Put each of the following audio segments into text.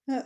Uh,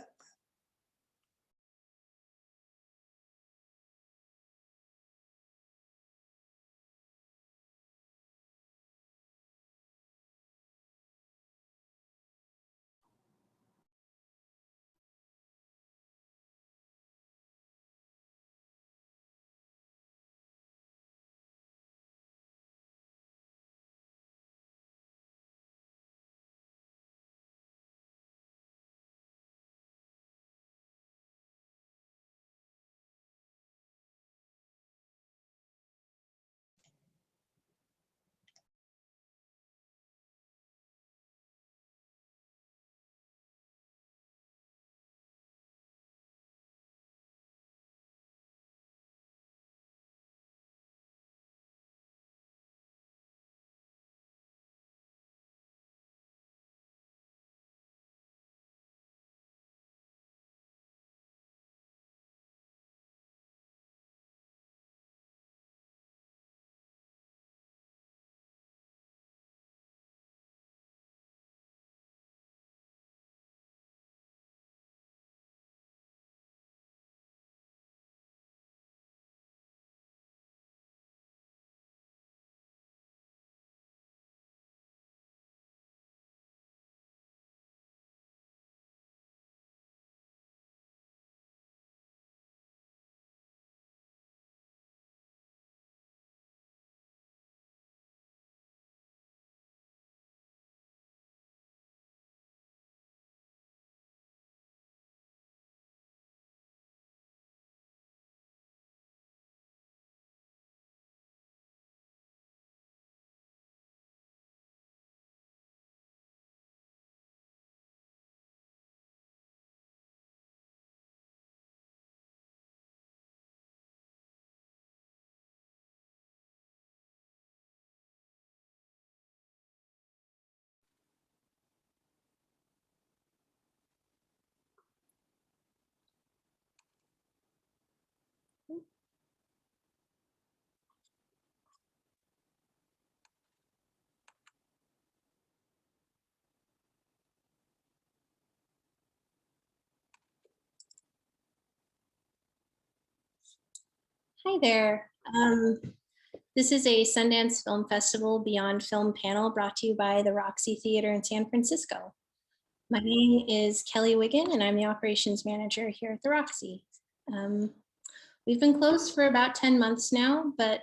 Hi there. This is a Sundance Film Festival Beyond Film panel brought to you by the Roxie Theater in San Francisco. My name is Kelly Wiggin, and I'm the operations manager here at the Roxie. We've been closed for about 10 months now, but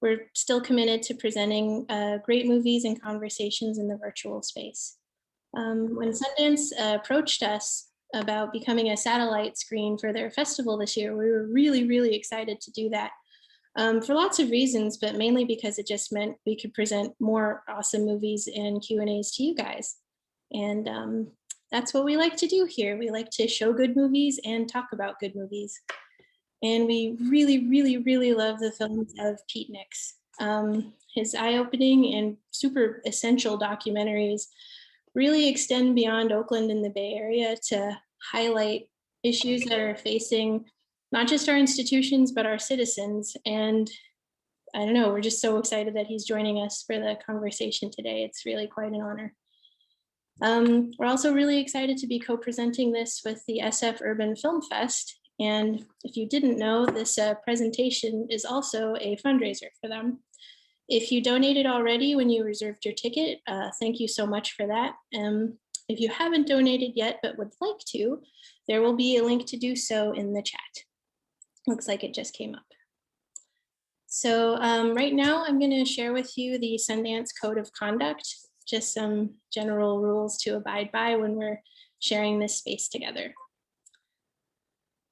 we're still committed to presenting great movies and conversations in the virtual space. When Sundance approached us about becoming a satellite screen for their festival this year, we were really excited to do that for lots of reasons, but mainly because it just meant we could present more awesome movies and Q&As to you guys. And that's what we like to do here. We like to show good movies and talk about good movies. And we really love the films of Pete Nix. His eye-opening and super essential documentaries really extend beyond Oakland and the Bay Area to highlight issues that are facing not just our institutions, but our citizens. And I don't know, we're just so excited that he's joining us for the conversation today. It's really quite an honor. We're also really excited to be co-presenting this with the SF Urban Film Fest. And if you didn't know, this presentation is also a fundraiser for them. If you donated already when you reserved your ticket, thank you so much for that. If you haven't donated yet but would like to, there will be a link to do so in the chat. Looks like it just came up. So right now I'm going to share with you the Sundance Code of Conduct, just some general rules to abide by when we're sharing this space together.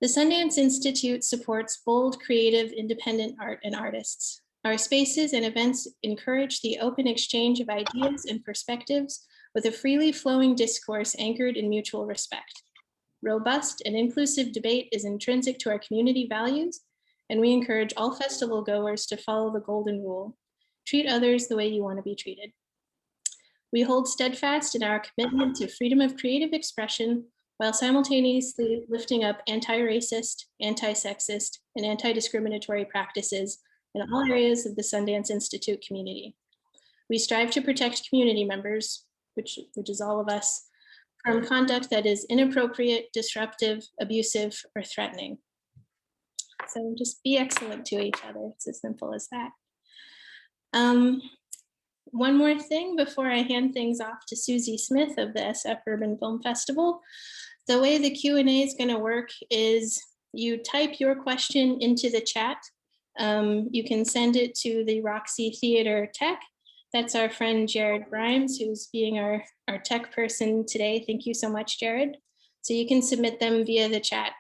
The Sundance Institute supports bold, creative, independent art and artists. Our spaces and events encourage the open exchange of ideas and perspectives with a freely flowing discourse anchored in mutual respect. Robust and inclusive debate is intrinsic to our community values, and we encourage all festival goers to follow the golden rule: treat others the way you want to be treated. We hold steadfast in our commitment to freedom of creative expression while simultaneously lifting up anti-racist, anti-sexist, and anti-discriminatory practices in all areas of the Sundance Institute community. We strive to protect community members, which is all of us, from conduct that is inappropriate, disruptive, abusive, or threatening. So just be excellent to each other. It's as simple as that. One more thing before I hand things off to Susie Smith of the SF Urban Film Festival. The way the Q&A is going to work is you type your question into the chat. You can send it to the Roxie Theater Tech. That's our friend Jared Grimes, who's being our tech person today. Thank you so much, Jared. So you can submit them via the chat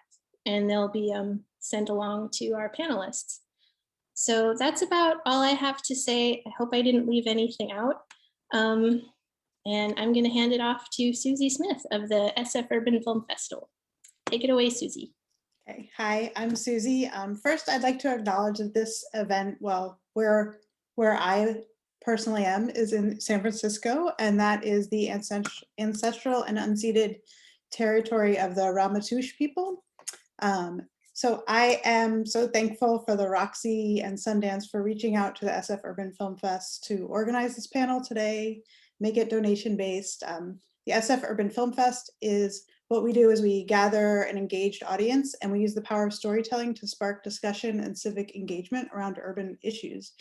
and they'll be sent along to our panelists. So that's about all I have to say. I hope I didn't leave anything out. And I'm going to hand it off to Susie Smith of the SF Urban Film Festival. Take it away, Susie. Okay. Hi, I'm Susie. First, I'd like to acknowledge that this event, well, where I personally am is in San Francisco, and that is the ancestral and unceded territory of the Ramaytush people. So I am so thankful for the Roxie and Sundance for reaching out to the SF Urban Film Fest to organize this panel today, make it donation-based. The SF Urban Film Fest is, what we do is we gather an engaged audience and we use the power of storytelling to spark discussion and civic engagement around urban issues.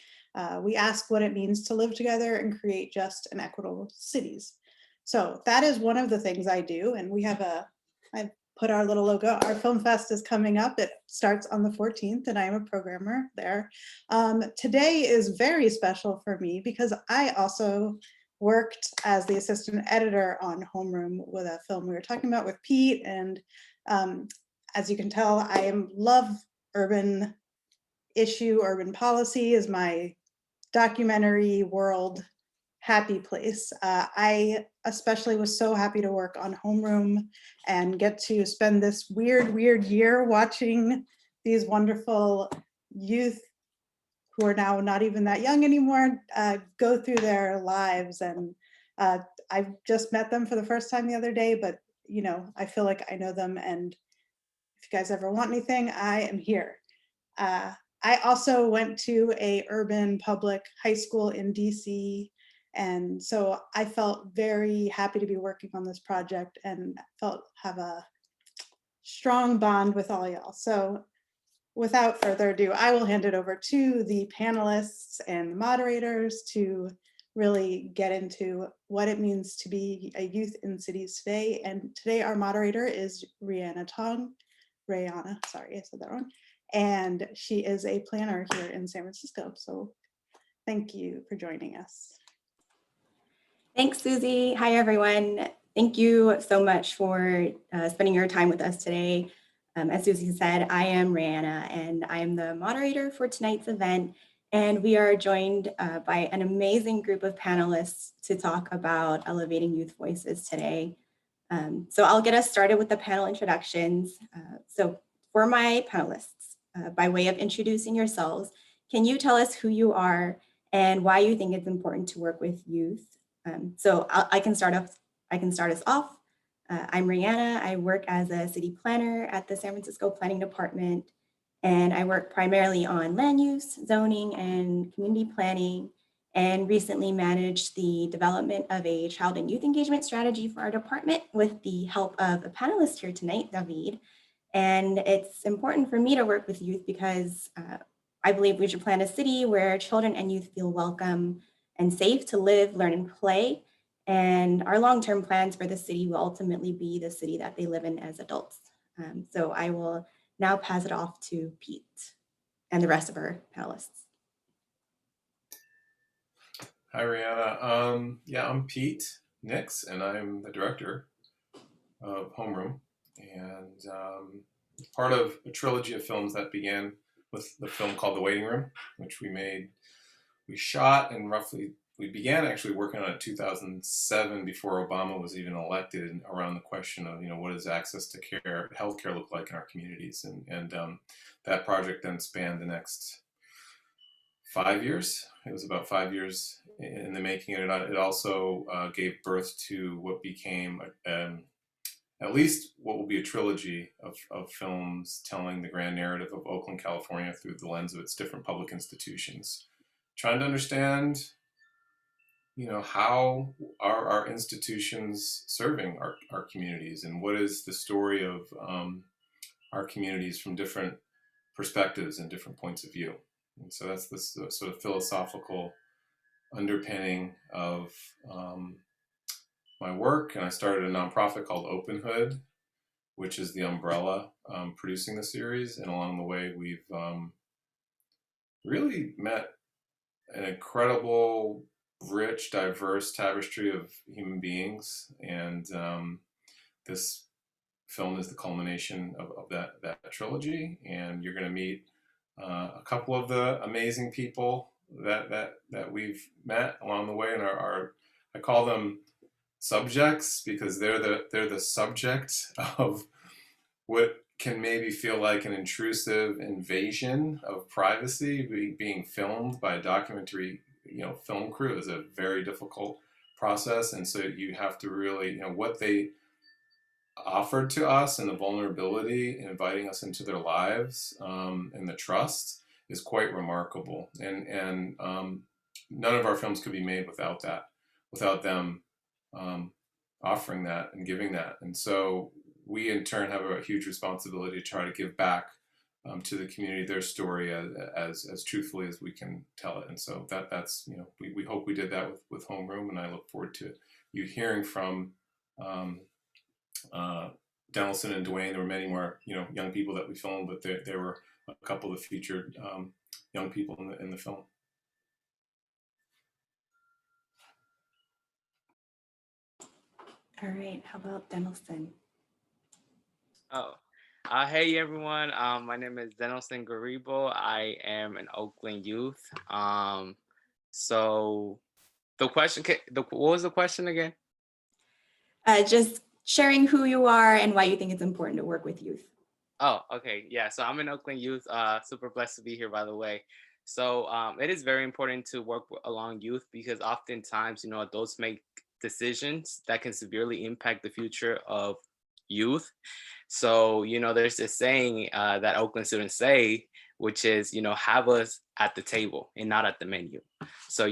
We ask what it means to live together and create just and equitable cities. So that is one of the things I do, and we have I've put our little logo. Our film fest is coming up. It starts on the 14th and I am a programmer there. Today is very special for me because I also worked as the assistant editor on Homeroom with a film we were talking about with Pete. And as you can tell, I love urban policy is my documentary world happy place. I especially was so happy to work on Homeroom and get to spend this weird year watching these wonderful youth who are now not even that young anymore go through their lives. And I just met them for the first time the other day, but you know, I feel like I know them, and if you guys ever want anything, I am here. I also went to a urban public high school in DC, and so I felt very happy to be working on this project and have a strong bond with all y'all. So without further ado, I will hand it over to the panelists and moderators to really get into what it means to be a youth in cities today. And today our moderator is Rayana, sorry, I said that wrong. And she is a planner here in San Francisco. So thank you for joining us. Thanks, Susie. Hi, everyone. Thank you so much for spending your time with us today. As Susie said, I am Rayana, and I am the moderator for tonight's event. And we are joined by an amazing group of panelists to talk about elevating youth voices today. So I'll get us started with the panel introductions. So for my panelists, by way of introducing yourselves, can you tell us who you are and why you think it's important to work with youth? So I can start us off. I'm Rayana. I work as a city planner at the San Francisco Planning Department, and I work primarily on land use, zoning, and community planning, and recently managed the development of a child and youth engagement strategy for our department with the help of a panelist here tonight, David. And it's important for me to work with youth because I believe we should plan a city where children and youth feel welcome and safe to live, learn, and play. And our long-term plans for the city will ultimately be the city that they live in as adults. So I will now pass it off to Pete and the rest of our panelists. Hi, Rihanna. Yeah, I'm Pete Nix, and I'm the director of Homeroom, and part of a trilogy of films that began with the film called The Waiting Room, which we shot and we began actually working on it in 2007 before Obama was even elected, around the question of, what does access to healthcare look like in our communities, and that project then spanned the next 5 years. It was about 5 years in the making, and it also gave birth to what became at least what will be a trilogy of films telling the grand narrative of Oakland, California through the lens of its different public institutions, trying to understand how are our institutions serving our communities, and what is the story of our communities from different perspectives and different points of view. And so that's this sort of philosophical underpinning of my work. And I started a nonprofit called Openhood, which is the umbrella producing the series. And along the way, we've really met an incredible, rich, diverse tapestry of human beings. And this film is the culmination of that trilogy. And you're going to meet a couple of the amazing people that we've met along the way, and I call them subjects because they're the subject of what can maybe feel like an intrusive invasion of privacy. Being filmed by a documentary film crew is a very difficult process, and so you have to really what they offered to us and the vulnerability in inviting us into their lives, and the trust is quite remarkable. And none of our films could be made without that, without them offering that and giving that. And so we in turn have a huge responsibility to try to give back to the community their story as truthfully as we can tell it. And so that's we hope we did that with Homeroom, and I look forward to you hearing from Denelson and Dwayne. There were many more young people that we filmed, but there were a couple of featured young people in the film. All right, how about Denelson? Oh, hey everyone. My name is Denelson Garibo. I am an Oakland youth. So the question, what was the question again? Just sharing who you are and why you think it's important to work with youth. Oh, okay. Yeah. So I'm an Oakland youth. Super blessed to be here, by the way. So it is very important to work along youth because oftentimes, adults make decisions that can severely impact the future of youth. So, there's this saying that Oakland students say, which is, have us at the table and not at the menu. So,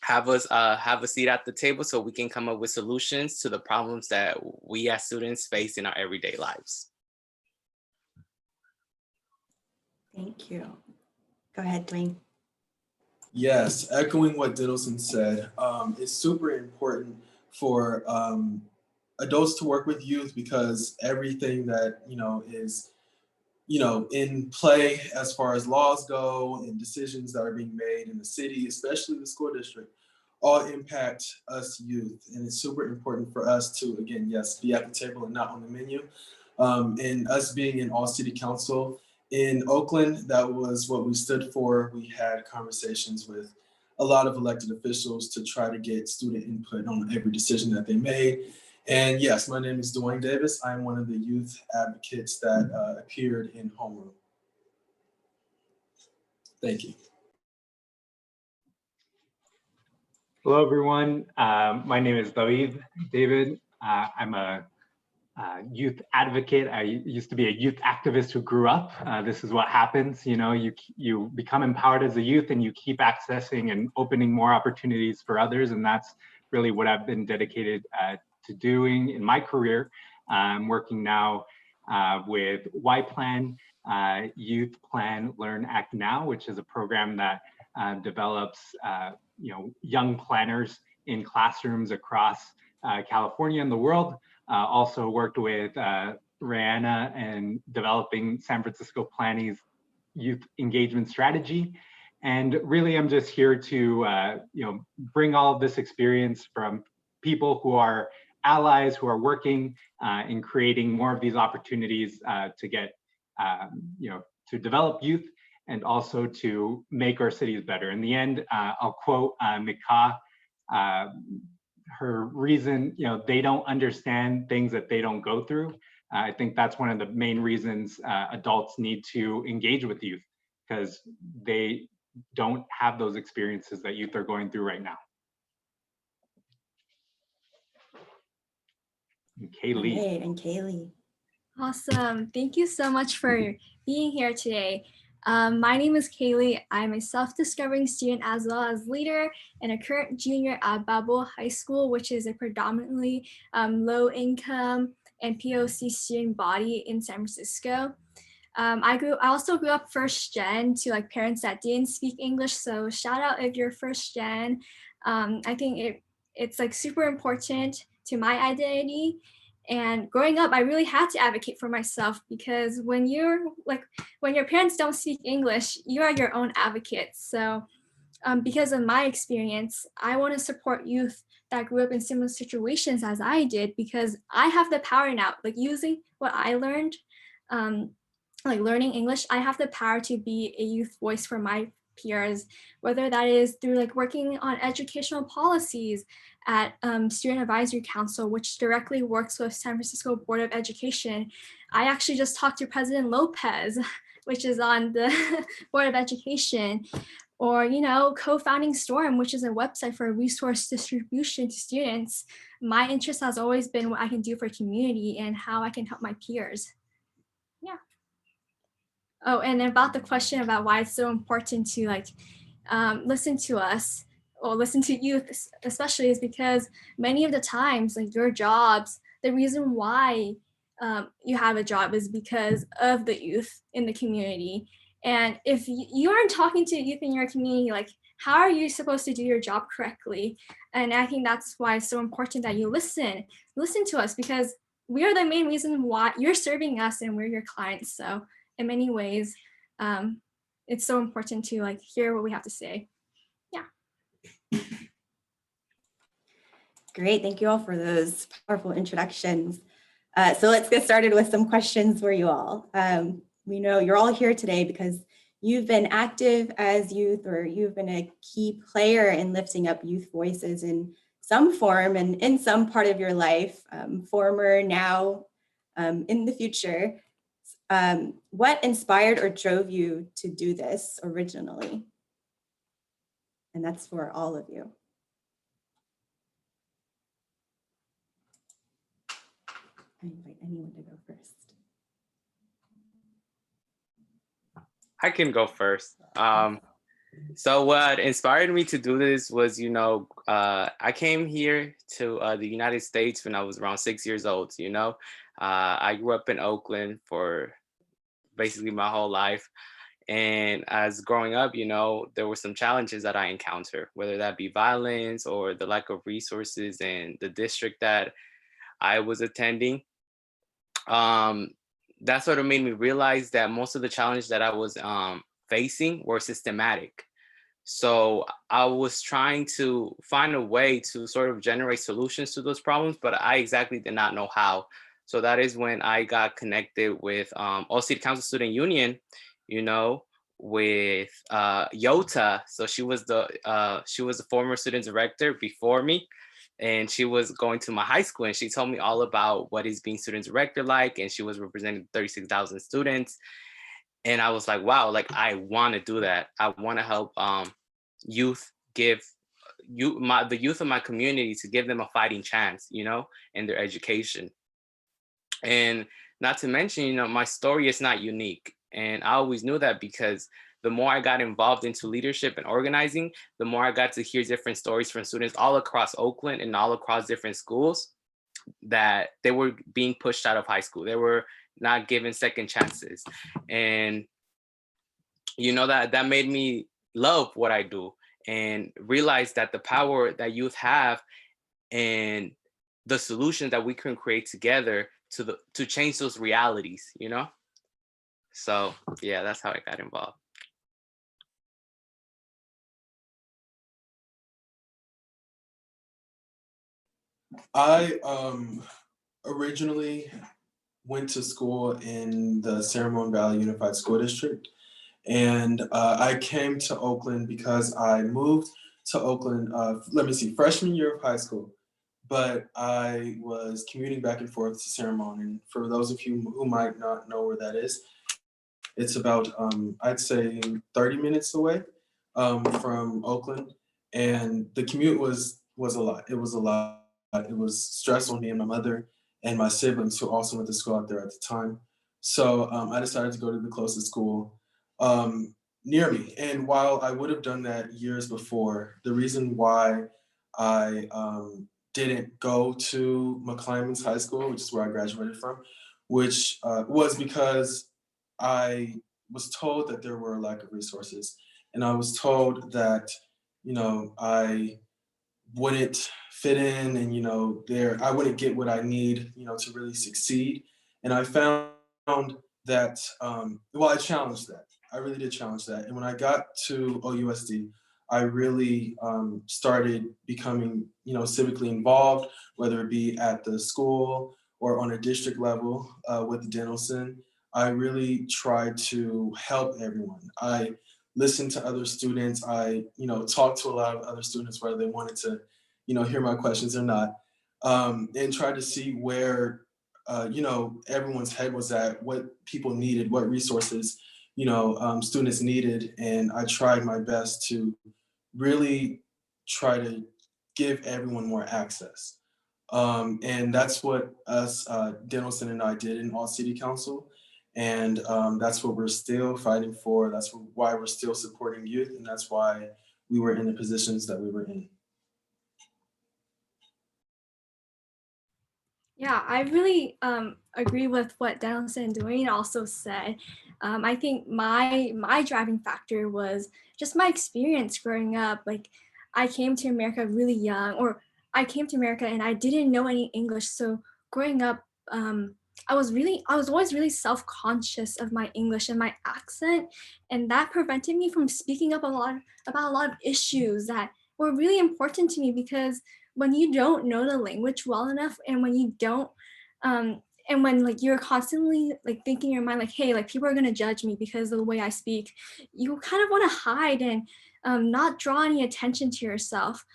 have us have a seat at the table so we can come up with solutions to the problems that we as students face in our everyday lives. Thank you. Go ahead, Dwayne. Yes, echoing what Diddleson said, it's super important for adults to work with youth because everything that is in play as far as laws go and decisions that are being made in the city, especially the school district, all impact us youth. And it's super important for us to, again, yes, be at the table and not on the menu. And us being in all city council in Oakland, that was what we stood for. We had conversations with a lot of elected officials to try to get student input on every decision that they made. And yes, my name is Dwayne Davis. I'm one of the youth advocates that appeared in Homeroom. Thank you. Hello, everyone. My name is David. I'm a youth advocate. I used to be a youth activist who grew up. This is what happens. You become empowered as a youth and you keep accessing and opening more opportunities for others. And that's really what I've been dedicated to doing in my career. I'm working now with Y-Plan, Youth Plan, Learn, Act Now, which is a program that develops young planners in classrooms across California and the world. Also worked with Rihanna and developing San Francisco Planning's youth engagement strategy. And really, I'm just here to bring all of this experience from people who are allies, who are working in creating more of these opportunities to get, to develop youth and also to make our cities better. In the end, I'll quote Mika, her reason, they don't understand things that they don't go through. I think that's one of the main reasons adults need to engage with youth, because they don't have those experiences that youth are going through right now. And Kaylee. All right, and Kaylee. Awesome. Thank you so much for being here today. My name is Kaylee. I'm a self-discovering student as well as leader and a current junior at Babel High School, which is a predominantly low-income and POC student body in San Francisco. I also grew up first gen to like parents that didn't speak English. So shout out if you're first gen. I think it's like super important to my identity. And growing up, I really had to advocate for myself because when your parents don't speak English, you are your own advocate. So because of my experience, I want to support youth that grew up in similar situations as I did, because I have the power now, like using what I learned, like learning English, I have the power to be a youth voice for my peers, whether that is through like working on educational policies at Student Advisory Council, which directly works with San Francisco Board of Education. I actually just talked to President Lopez, which is on the Board of Education, or, you know, co-founding Storm, which is a website for resource distribution to students. My interest has always been what I can do for community and how I can help my peers. Yeah. Oh, and about the question about why it's so important to like listen to us or listen to youth especially, is because many of the times like your jobs, the reason why you have a job is because of the youth in the community. And if you aren't talking to youth in your community, like how are you supposed to do your job correctly? And I think that's why it's so important that you listen to us, because we are the main reason why you're serving us and we're your clients. So in many ways, it's so important to like hear what we have to say. Yeah. Great, thank you all for those powerful introductions. So let's get started with some questions for you all. We know you're all here today because you've been active as youth, or you've been a key player in lifting up youth voices in some form and in some part of your life, former, now, in the future. What inspired or drove you to do this originally? And that's for all of you. I invite anyone to go first. I can go first. So what inspired me to do this was, you know, I came here to the United States when I was around 6 years old, you know. I grew up in Oakland for basically my whole life. And as growing up, you know, there were some challenges that I encountered, whether that be violence or the lack of resources in the district that I was attending. That sort of made me realize that most of the challenges that I was facing were systematic. So I was trying to find a way to sort of generate solutions to those problems, but I exactly did not know how. So that is when I got connected with All City Council Student Union, you know, with Yota. So she was the former student director before me, and she was going to my high school, and she told me all about what is being student director like, and she was representing 36,000 students. And I was like, wow, like I want to do that. I want to help youth, give the youth of my community, to give them a fighting chance, you know, in their education. And not to mention, you know, my story is not unique. And I always knew that, because the more I got involved into leadership and organizing, the more I got to hear different stories from students all across Oakland and all across different schools, that they were being pushed out of high school. They were not given second chances. And, you know, that made me love what I do and realize that the power that youth have and the solutions that we can create together to change those realities, you know? So yeah, that's how I got involved. I originally went to school in the San Ramon Valley Unified School District, and I came to Oakland because I moved to Oakland, freshman year of high school, but I was commuting back and forth to San Ramon. And for those of you who might not know where that is, it's about, I'd say 30 minutes away from Oakland. And the commute was a lot. It was a lot. It was stressful on me and my mother and my siblings, who also went to school out there at the time. So I decided to go to the closest school near me. And while I would have done that years before, the reason why I didn't go to McClymonds High School, which is where I graduated from, which was because I was told that there were a lack of resources. And I was told that, you know, I wouldn't fit in and, you know, I wouldn't get what I need, you know, to really succeed. And I found that, well, I challenged that. I really did challenge that. And when I got to OUSD, I really started becoming, you know, civically involved, whether it be at the school or on a district level with Denelson. I really tried to help everyone. I listened to other students. I, you know, talked to a lot of other students, whether they wanted to, you know, hear my questions or not, and tried to see where, you know, everyone's head was at, what people needed, what resources, you know, students needed. And I tried my best to really try to give everyone more access. And that's what us, Denelson and I did in All City Council. And that's what we're still fighting for. That's why we're still supporting youth. And that's why we were in the positions that we were in. Yeah, I really agree with what Denelson and Dwayne also said. I think my driving factor was just my experience growing up. Like, I came to America really young, or I came to America and I didn't know any English. So growing up, I was always really self-conscious of my English and my accent, and that prevented me from speaking up about a lot of issues that were really important to me, because when you don't know the language well enough, and when you don't and when like you're constantly like thinking in your mind like, hey, like people are going to judge me because of the way I speak, you kind of want to hide and not draw any attention to yourself.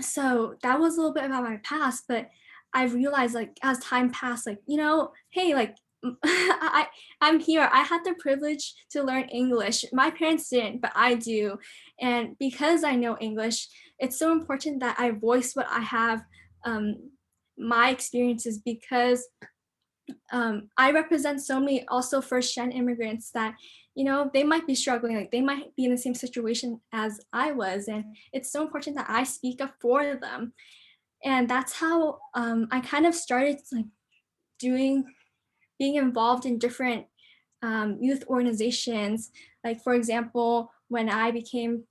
So that was a little bit about my past, but I realized like as time passed, like, you know, hey, like I'm here. I had the privilege to learn English. My parents didn't, but I do. And because I know English, it's so important that I voice what I have, my experiences, because I represent so many also first-gen immigrants that, you know, they might be struggling, like they might be in the same situation as I was. And it's so important that I speak up for them. And that's how I kind of started like being involved in different youth organizations. Like, for example, when I became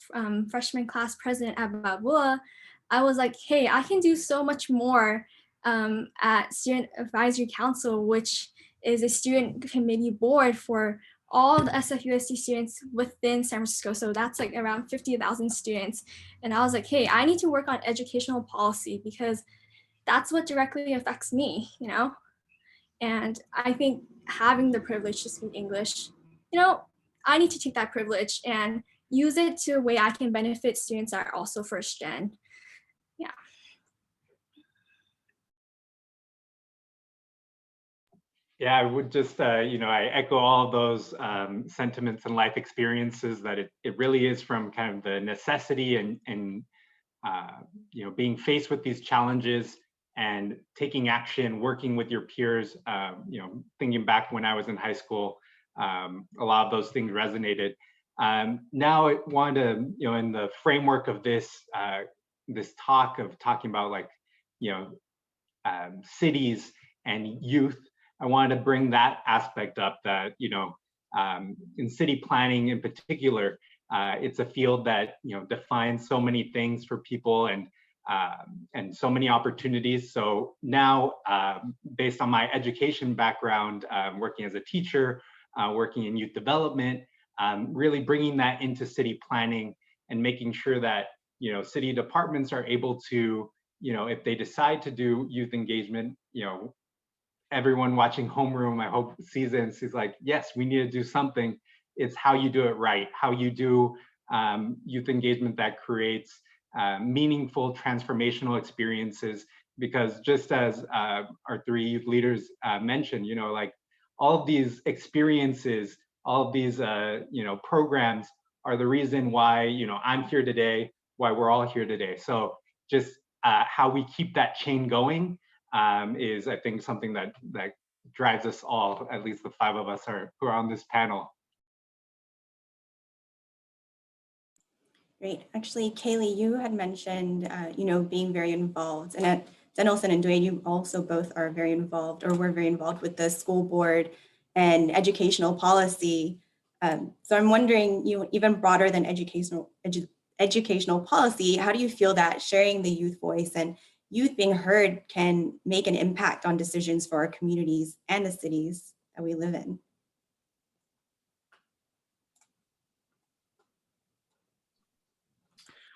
freshman class president at Balboa, I was like, hey, I can do so much more at Student Advisory Council, which is a student committee board for all the SFUSD students within San Francisco. So that's like around 50,000 students. And I was like, hey, I need to work on educational policy because that's what directly affects me, you know? And I think having the privilege to speak English, you know, I need to take that privilege and use it to a way I can benefit students that are also first gen. Yeah. Yeah, I would just, you know, I echo all of those sentiments and life experiences, that it really is from kind of the necessity and you know, being faced with these challenges and taking action, working with your peers. You know, thinking back when I was in high school, a lot of those things resonated. Now I wanted to, you know, in the framework of this talking about like, you know, cities and youth, I wanted to bring that aspect up, that, you know, in city planning in particular, it's a field that, you know, defines so many things for people and so many opportunities. So now, based on my education background, working as a teacher, working in youth development, really bringing that into city planning and making sure that, you know, city departments are able to, you know, if they decide to do youth engagement, you know, everyone watching Homeroom, I hope, sees it and sees like, yes, we need to do something. It's how you do it right, how you do youth engagement that creates meaningful transformational experiences. Because just as our three youth leaders mentioned, you know, like all of these experiences, all of these, you know, programs are the reason why, you know, I'm here today, why we're all here today. So just how we keep that chain going is, I think, something that drives us all, at least the five of us who are on this panel. Great. Actually, Kaylee, you had mentioned, being very involved, and at Dennelson and Dwayne, you also both are very involved, or were very involved with the school board and educational policy. So I'm wondering, even broader than educational policy, how do you feel that sharing the youth voice and youth being heard can make an impact on decisions for our communities and the cities that we live in?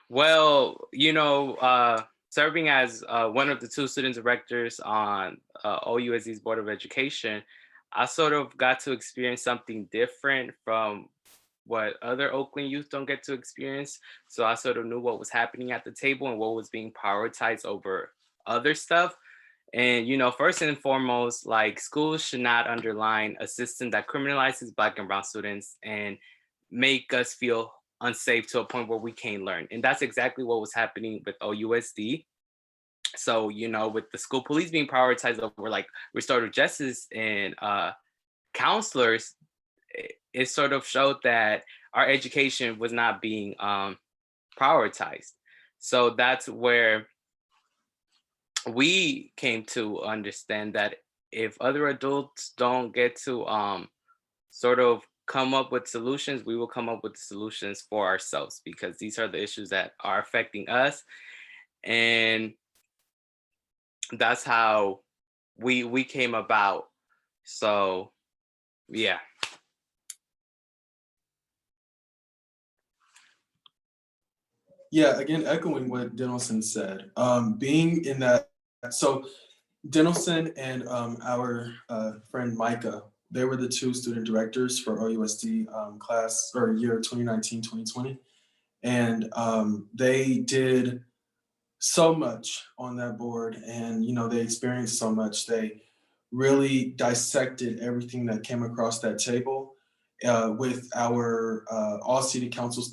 Well, serving as one of the two student directors on OUSD's Board of Education, I sort of got to experience something different from what other Oakland youth don't get to experience. So I sort of knew what was happening at the table and what was being prioritized over other stuff. And, first and foremost, like schools should not underline a system that criminalizes Black and Brown students and make us feel unsafe to a point where we can't learn. And that's exactly what was happening with OUSD. So, with the school police being prioritized over like restorative justice and counselors, it sort of showed that our education was not being prioritized. So that's where we came to understand that if other adults don't get to sort of come up with solutions, we will come up with solutions for ourselves, because these are the issues that are affecting us. And that's how we came about. So yeah. Yeah, again, echoing what Dennelson said, being in that, so Dennelson and our friend Micah, they were the two student directors for OUSD class or year 2019-2020. And they did so much on that board, and they experienced so much. They really dissected everything that came across that table with our all city council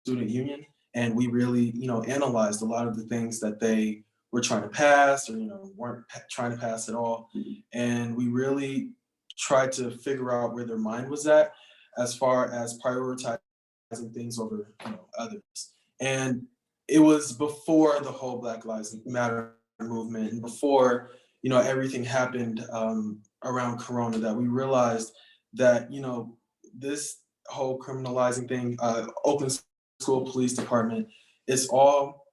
student union, and we really analyzed a lot of the things that they were trying to pass, or weren't trying to pass at all. And we really tried to figure out where their mind was at as far as prioritizing things over others. And it was before the whole Black Lives Matter movement, and before everything happened around Corona, that we realized that this whole criminalizing thing, Oakland School Police Department, it's all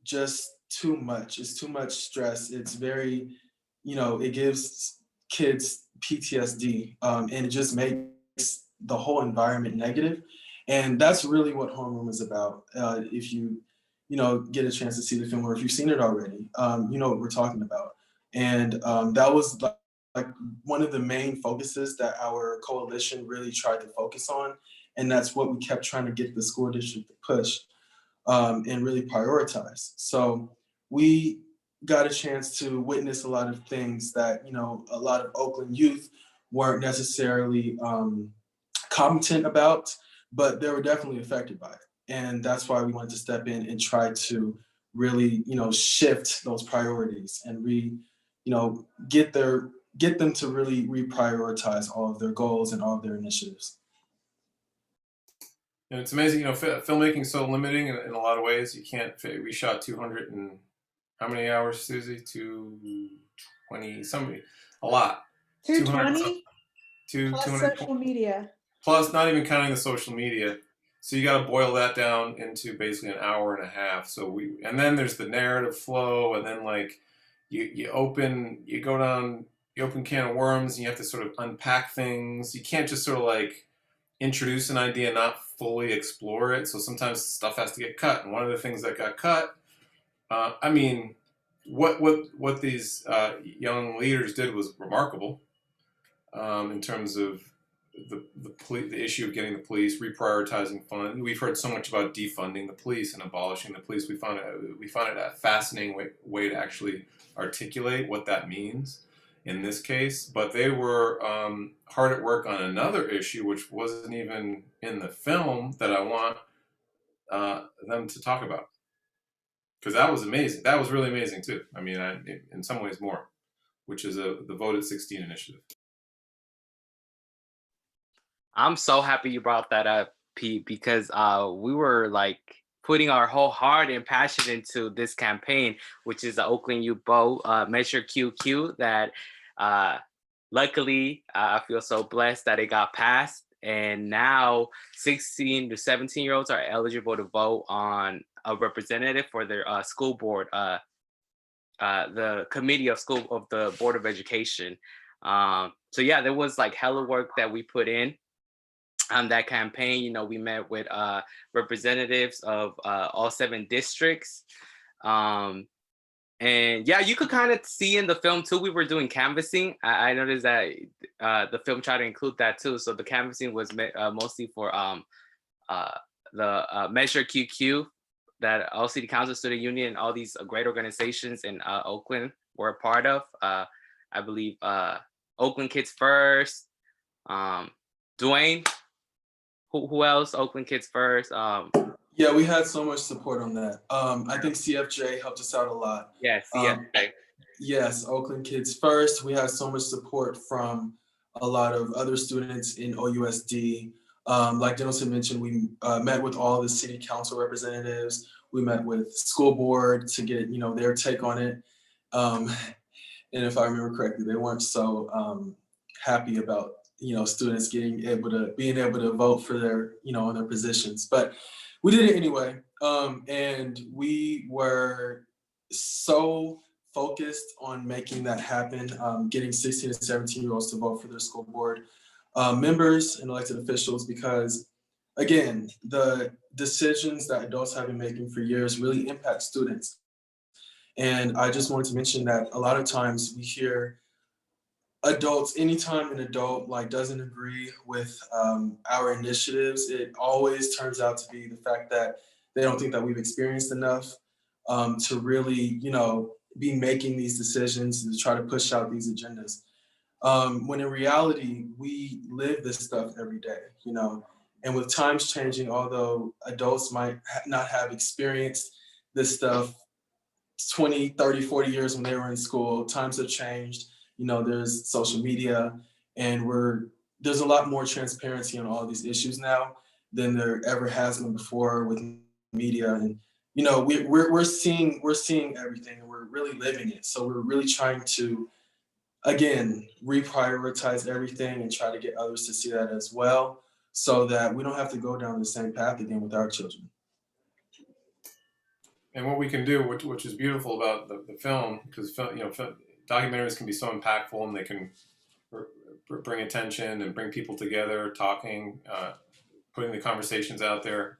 just too much. It's too much stress. It's very, it gives kids PTSD, and it just makes the whole environment negative. And that's really what Homeroom is about. If you get a chance to see the film, or if you've seen it already, you know what we're talking about. And that was like one of the main focuses that our coalition really tried to focus on. And that's what we kept trying to get the school district to push and really prioritize. So we got a chance to witness a lot of things that, a lot of Oakland youth weren't necessarily competent about, but they were definitely affected by it. And that's why we wanted to step in and try to really, shift those priorities and get them to really reprioritize all of their goals and all of their initiatives. And it's amazing, filmmaking is so limiting in a lot of ways. You can't. We shot 200 and how many hours, Susie? 220 somebody, a lot. 220 plus 200 social media. Plus, not even counting the social media. So you got to boil that down into basically an hour and a half. And then there's the narrative flow, and then like you open can of worms, and you have to sort of unpack things. You can't just sort of like introduce an idea and not fully explore it. So sometimes stuff has to get cut. And one of the things that got cut, what these young leaders did was remarkable in terms of the issue of getting the police, reprioritizing fund. We've heard so much about defunding the police and abolishing the police. We found it a fascinating way to actually articulate what that means in this case. But they were hard at work on another issue, which wasn't even in the film, that I want them to talk about, because that was amazing. That was really amazing too. I mean, in some ways more, which is the Vote at 16 initiative. I'm so happy you brought that up, Pete, because we were like putting our whole heart and passion into this campaign, which is the Oakland Youth Vote Measure QQ that luckily I feel so blessed that it got passed. And now 16 to 17-year-olds are eligible to vote on a representative for their school board, the committee of the Board of Education. So yeah, there was like hella work that we put in on that campaign. You know, we met with representatives of all 7 districts. And yeah, you could kind of see in the film too, we were doing canvassing. I noticed that the film tried to include that too. So the canvassing was mostly for the Measure QQ that all City Council, Student Union, and all these great organizations in Oakland were a part of. I believe Oakland Kids First, Dwayne, who else? Oakland Kids First. Yeah, we had so much support on that. I think CFJ helped us out a lot. Yes, CFJ. Yes, Oakland Kids First. We had so much support from a lot of other students in OUSD. Like Dennison mentioned, we met with all the city council representatives. We met with school board to get, you know, their take on it. And if I remember correctly, they weren't so happy about, you know, students being able to vote for their, you know, on their positions. But we did it anyway. And we were so focused on making that happen, getting 16 to 17-year-olds to vote for their school board members and elected officials, because again, the decisions that adults have been making for years really impact students. And I just wanted to mention that a lot of times we hear adults, anytime an adult like doesn't agree with our initiatives, it always turns out to be the fact that they don't think that we've experienced enough to really, you know, be making these decisions and to try to push out these agendas. When in reality, we live this stuff every day, you know, and with times changing, although adults might not have experienced this stuff 20, 30, 40 years when they were in school, times have changed. You know, there's social media, and there's a lot more transparency on all these issues now than there ever has been before with media. And you know, we're seeing everything, and we're really living it. So we're really trying to, again, reprioritize everything and try to get others to see that as well, so that we don't have to go down the same path again with our children. And what we can do, which is beautiful about the film, because you know, documentaries can be so impactful, and they can bring attention and bring people together, talking, putting the conversations out there.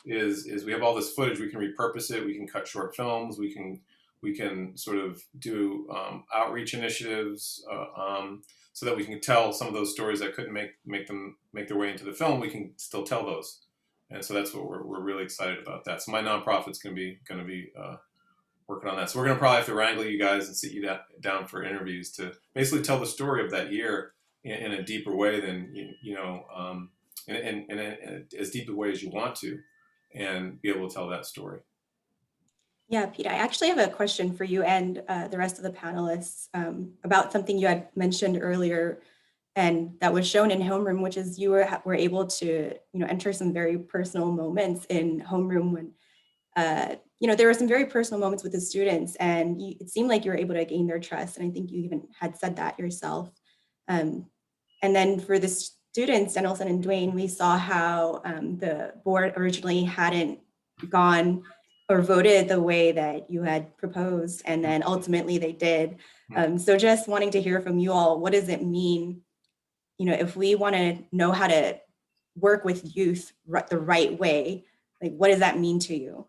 Is we have all this footage, we can repurpose it, we can cut short films, we can sort of do outreach initiatives, so that we can tell some of those stories that couldn't make their way into the film. We can still tell those, and so that's what we're really excited about that. So my nonprofit's going to be working on that. So we're going to probably have to wrangle you guys and sit you down for interviews to basically tell the story of that year in a deeper way than in as deep a way as you want to, and be able to tell that story. Yeah, Pete, I actually have a question for you and the rest of the panelists about something you had mentioned earlier, and that was shown in Homeroom, which is you were able to, you know, enter some very personal moments in Homeroom when, you know, there were some very personal moments with the students, and it seemed like you were able to gain their trust. And I think you even had said that yourself. And then for the students, Dennison and Dwayne, we saw how the board originally hadn't gone or voted the way that you had proposed, and then ultimately they did. So just wanting to hear from you all, what does it mean, you know, if we want to know how to work with youth the right way, like what does that mean to you?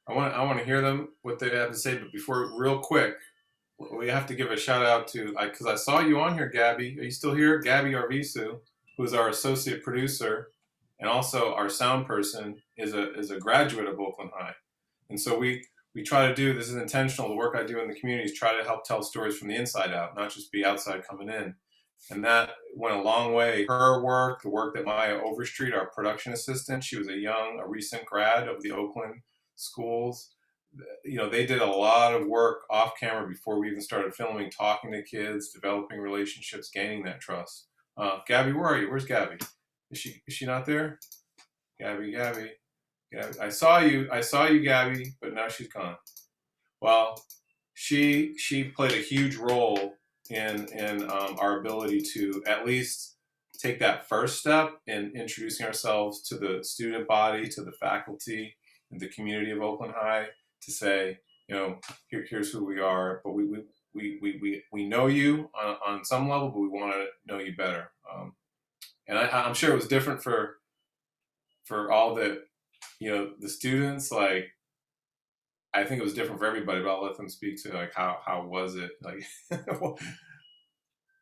I want to hear them, what they have to say, but before, real quick, we have to give a shout out to, because I saw you on here, Gabby. Are you still here? Gabby Arvisu, who's our associate producer and also our sound person, is a graduate of Oakland High. And so we try to do, this is intentional, the work I do in the community is try to help tell stories from the inside out, not just be outside coming in. And that went a long way. Her work, the work that Maya Overstreet, our production assistant, she was a recent grad of the Oakland schools. You know, they did a lot of work off camera before we even started filming, talking to kids, developing relationships, gaining that trust. Gabby, where are you? Where's Gabby? Is she not there? Gabby. Yeah, I saw you, Gabby, but now she's gone. Well, she played a huge role in our ability to at least take that first step in introducing ourselves to the student body, to the faculty, and the community of Oakland High, to say, here's who we are, but we know you on some level, but we want to know you better. And I'm sure it was different for all the students. Like, I think it was different for everybody, but I'll let them speak to like how was it like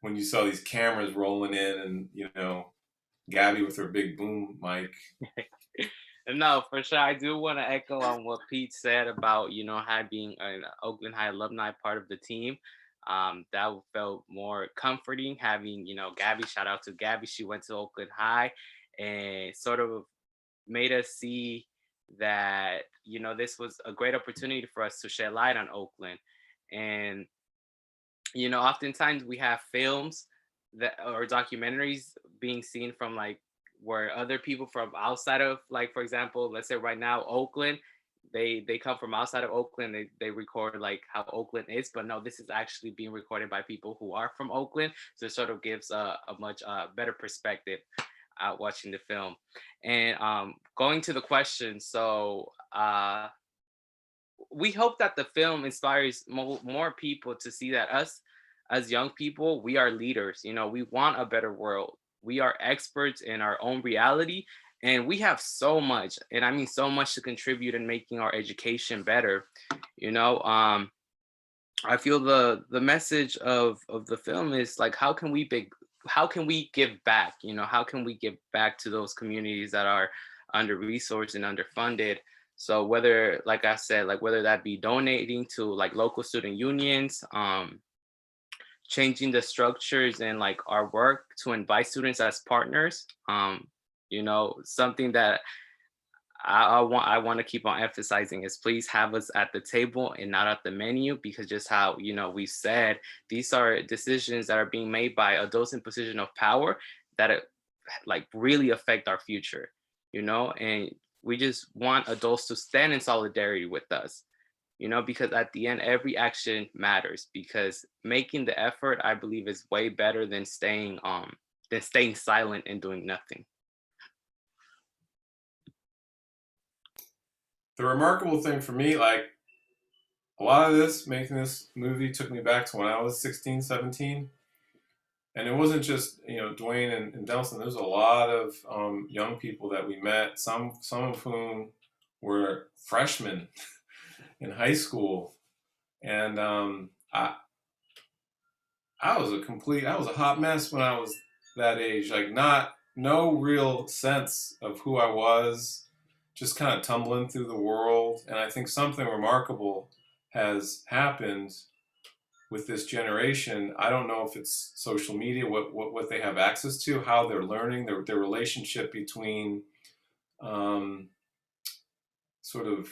when you saw these cameras rolling in and Gabby with her big boom mic. No, for sure. I do want to echo on what Pete said about, being an Oakland High alumni part of the team. That felt more comforting having, Gabby, shout out to Gabby. She went to Oakland High and sort of made us see that, this was a great opportunity for us to shed light on Oakland. And, oftentimes we have films that or documentaries being seen from like where other people from outside of, like, for example, let's say right now Oakland, they come from outside of Oakland, they record like how Oakland is, but no, this is actually being recorded by people who are from Oakland, so it sort of gives a much better perspective watching the film. And going to the question, so we hope that the film inspires more people to see that us as young people, we are leaders. We want a better world. We are experts in our own reality, and we have so much, and I mean so much, to contribute in making our education better. I feel the message of the film is like, how can we give back? How can we give back to those communities that are under resourced and underfunded? So whether, like I said, like whether that be donating to like local student unions, changing the structures in like our work to invite students as partners, something that I want to keep on emphasizing is please have us at the table and not at the menu, because just how, we said, these are decisions that are being made by adults in position of power that like really affect our future, and we just want adults to stand in solidarity with us, because at the end, every action matters, because making the effort, I believe, is way better than staying silent and doing nothing. The remarkable thing for me, like a lot of this, making this movie took me back to when I was 16, 17. And it wasn't just, Dwayne and Delson. There's a lot of young people that we met, some of whom were freshmen in high school. And I was a hot mess when I was that age. Like, no real sense of who I was, just kind of tumbling through the world. And I think something remarkable has happened with this generation. I don't know if it's social media, what they have access to, how they're learning, their relationship between sort of,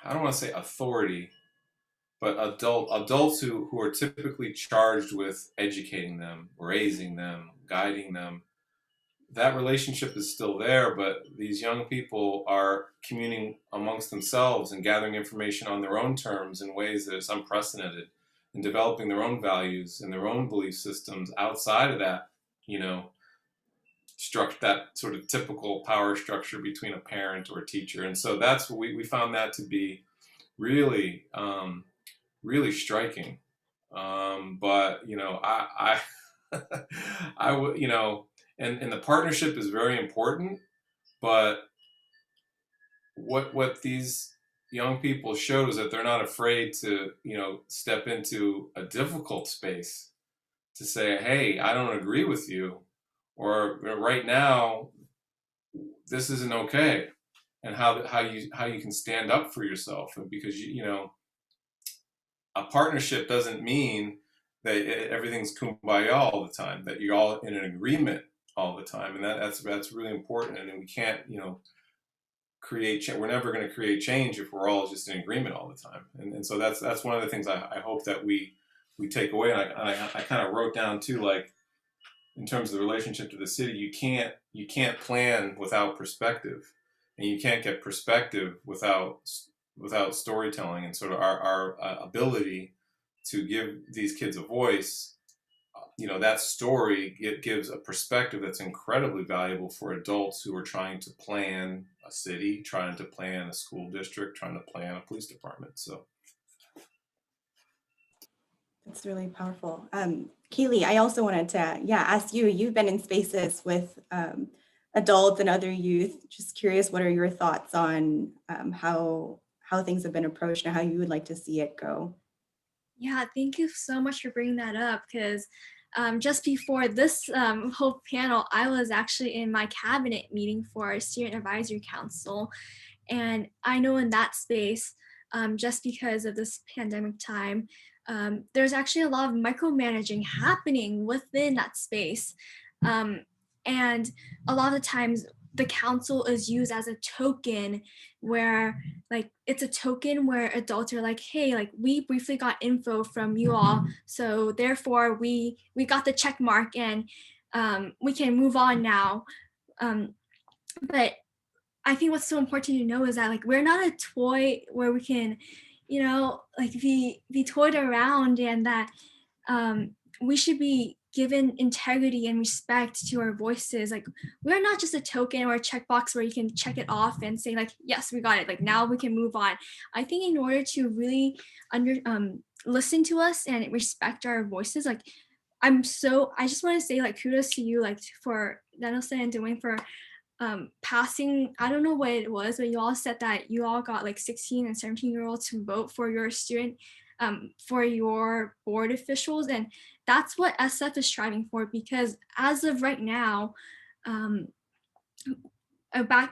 I don't want to say authority, but adults who are typically charged with educating them, raising them, guiding them. That relationship is still there, but these young people are communing amongst themselves and gathering information on their own terms in ways that is unprecedented, and developing their own values and their own belief systems outside of that, that sort of typical power structure between a parent or a teacher. And so that's what we found that to be really, really striking. But, I would, and the partnership is very important, but what these young people showed is that they're not afraid to, step into a difficult space to say, hey, I don't agree with you, or right now, this isn't okay, and how you can stand up for yourself. And because a partnership doesn't mean that everything's kumbaya all the time, that you're all in an agreement all the time, and that's really important. And we can't, we're never going to create change if we're all just in agreement all the time. And so that's one of the things I hope that we take away. And I kind of wrote down too, like, in terms of the relationship to the city, you can't plan without perspective. and you can't get perspective without storytelling, and sort of our ability to give these kids a voice. That story, it gives a perspective that's incredibly valuable for adults who are trying to plan a city, trying to plan a school district, trying to plan a police department. So That's really powerful. Kaylee, I also wanted to, ask you, you've been in spaces with adults and other youth. Just curious, what are your thoughts on how things have been approached and how you would like to see it go? Yeah, thank you so much for bringing that up, because just before this whole panel, I was actually in my cabinet meeting for our Student Advisory Council. And I know in that space, just because of this pandemic time, there's actually a lot of micromanaging happening within that space. And a lot of the times the council is used as a token where it's a token where adults are like, hey, we briefly got info from you all, so therefore we got the check mark and we can move on now. But I think what's so important to know is that we're not a toy where we can, be toyed around, and that we should be given integrity and respect to our voices. We're not just a token or a checkbox where you can check it off and say yes, we got it. Now we can move on. I think in order to really listen to us and respect our voices, I just want to say kudos to you for Denison and Dwayne for passing, I don't know what it was, but you all said that you all got 16 and 17-year-olds to vote for your student, for your board officials. And that's what SF is striving for, because as of right now, a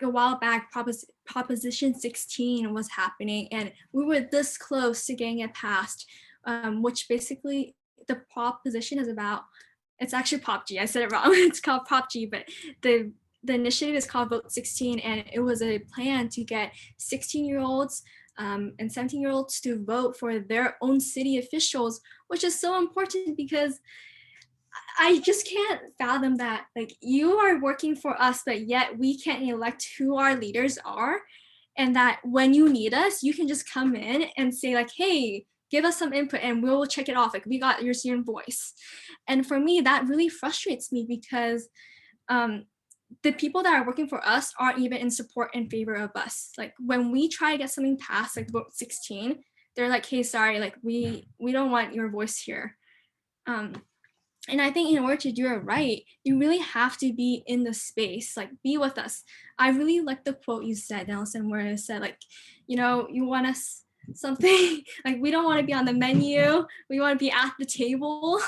while back, Proposition 16 was happening, and we were this close to getting it passed, which basically the proposition is about, it's actually Prop G, I said it wrong, it's called Prop G, but the initiative is called Vote 16, and it was a plan to get 16-year-olds and 17-year-olds to vote for their own city officials, which is so important because I just can't fathom that you are working for us, but yet we can't elect who our leaders are, and that when you need us, you can just come in and say hey, give us some input and we'll check it off. We got your student voice. And for me, that really frustrates me because the people that are working for us aren't even in support in favor of us. When we try to get something passed, Vote 16, they're hey, sorry, we don't want your voice here. And I think in order to do it right, you really have to be in the space, be with us. I really like the quote you said, Nelson, where it said you want us something, we don't want to be on the menu, we want to be at the table.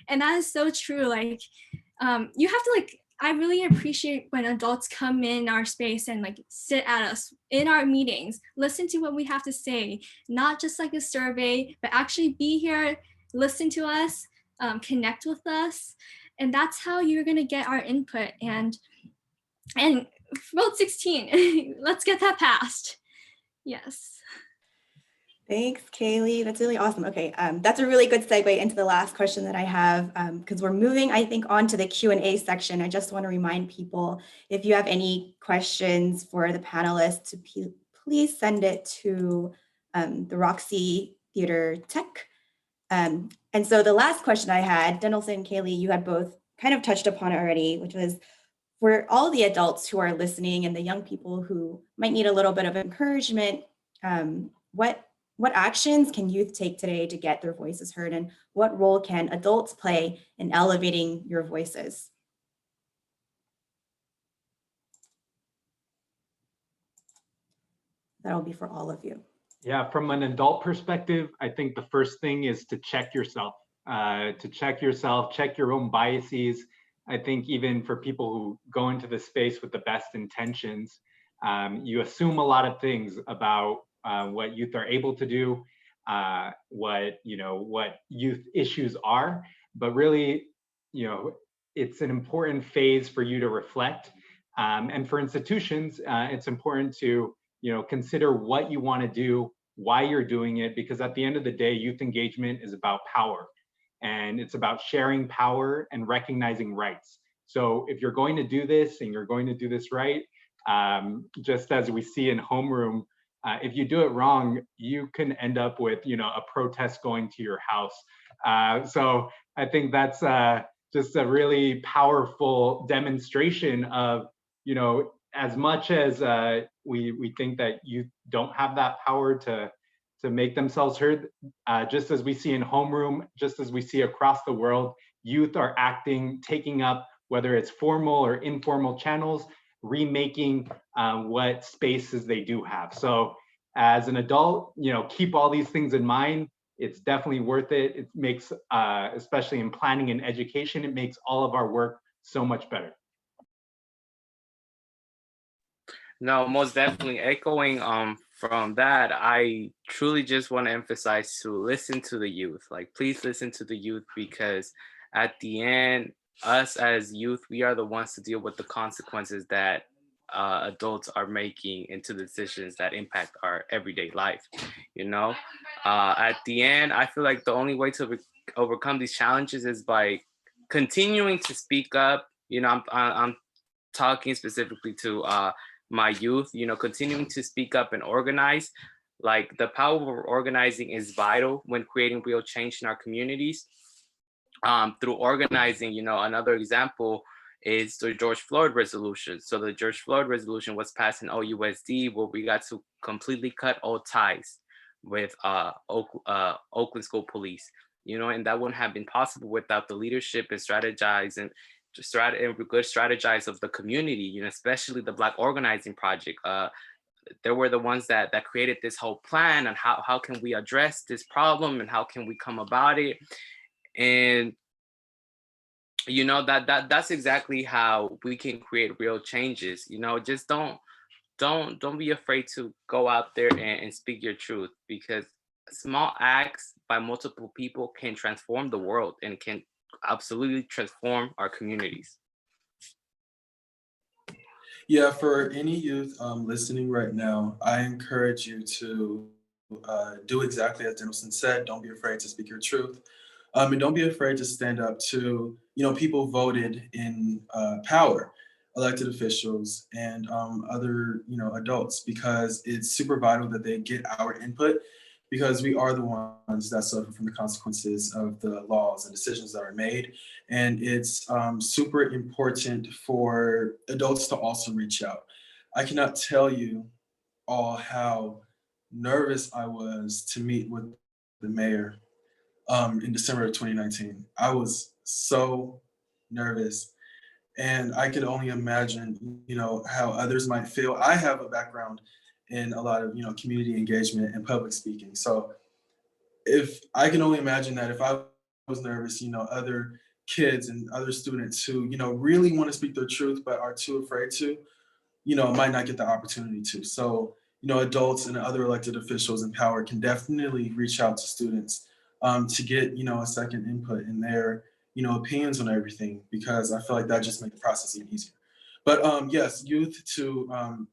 And that is so true. You have to I really appreciate when adults come in our space and sit at us in our meetings, listen to what we have to say, not just a survey, but actually be here, listen to us, connect with us. And that's how you're going to get our input. And Vote 16, let's get that passed. Yes. Thanks, Kaylee. That's really awesome. Okay, that's a really good segue into the last question that I have, because we're moving, I think, on to the Q&A section. I just want to remind people, if you have any questions for the panelists, to please send it to the Roxie Theater Tech. And so the last question I had, Denelson and Kaylee, you had both kind of touched upon it already, which was, for all the adults who are listening and the young people who might need a little bit of encouragement, what actions can youth take today to get their voices heard, and what role can adults play in elevating your voices? That'll be for all of you. Yeah, from an adult perspective, I think the first thing is to check yourself, check your own biases. I think even for people who go into the space with the best intentions, you assume a lot of things about what youth are able to do, what youth issues are, but really, it's an important phase for you to reflect. And for institutions, it's important to, consider what you want to do, why you're doing it, because at the end of the day, youth engagement is about power, and it's about sharing power and recognizing rights. So if you're going to do this and you're going to do this right, Just as we see in homeroom, if you do it wrong, you can end up with, a protest going to your house. So I think that's just a really powerful demonstration of, as much as we think that youth don't have that power to make themselves heard, just as we see in homeroom, just as we see across the world, youth are acting, taking up, whether it's formal or informal channels, remaking what spaces they do have. So as an adult, keep all these things in mind. It's definitely worth it. It makes, especially in planning and education, it makes all of our work so much better. No, most definitely echoing from that, I truly just want to emphasize to listen to the youth. Like, please listen to the youth, because at the end, us as youth, we are the ones to deal with the consequences that adults are making into the decisions that impact our everyday life. At the end, I feel like the only way to overcome these challenges is by continuing to speak up. I'm talking specifically to my youth, continuing to speak up and organize. Like, the power of organizing is vital when creating real change in our communities. Through organizing, another example is the George Floyd resolution. So the George Floyd resolution was passed in OUSD, where we got to completely cut all ties with Oakland School Police, and that wouldn't have been possible without the leadership and good strategize of the community, especially the Black Organizing Project. They were the ones that created this whole plan on how can we address this problem and how can we come about it. And that's exactly how we can create real changes. Just don't be afraid to go out there and speak your truth, because small acts by multiple people can transform the world and can absolutely transform our communities. Yeah, for any youth listening right now, I encourage you to do exactly as Dennison said. Don't be afraid to speak your truth. And don't be afraid to stand up to, people voted in power, elected officials, and other, adults, because it's super vital that they get our input, because we are the ones that suffer from the consequences of the laws and decisions that are made. And it's super important for adults to also reach out. I cannot tell you all how nervous I was to meet with the mayor in December of 2019. I was so nervous, and I could only imagine, how others might feel. I have a background in a lot of, community engagement and public speaking. So if I can only imagine that if I was nervous, other kids and other students who, really want to speak their truth but are too afraid to, might not get the opportunity to. So, adults and other elected officials in power can definitely reach out to students to get, a second input in their, opinions on everything, because I feel like that just makes the process even easier. But yes, youth to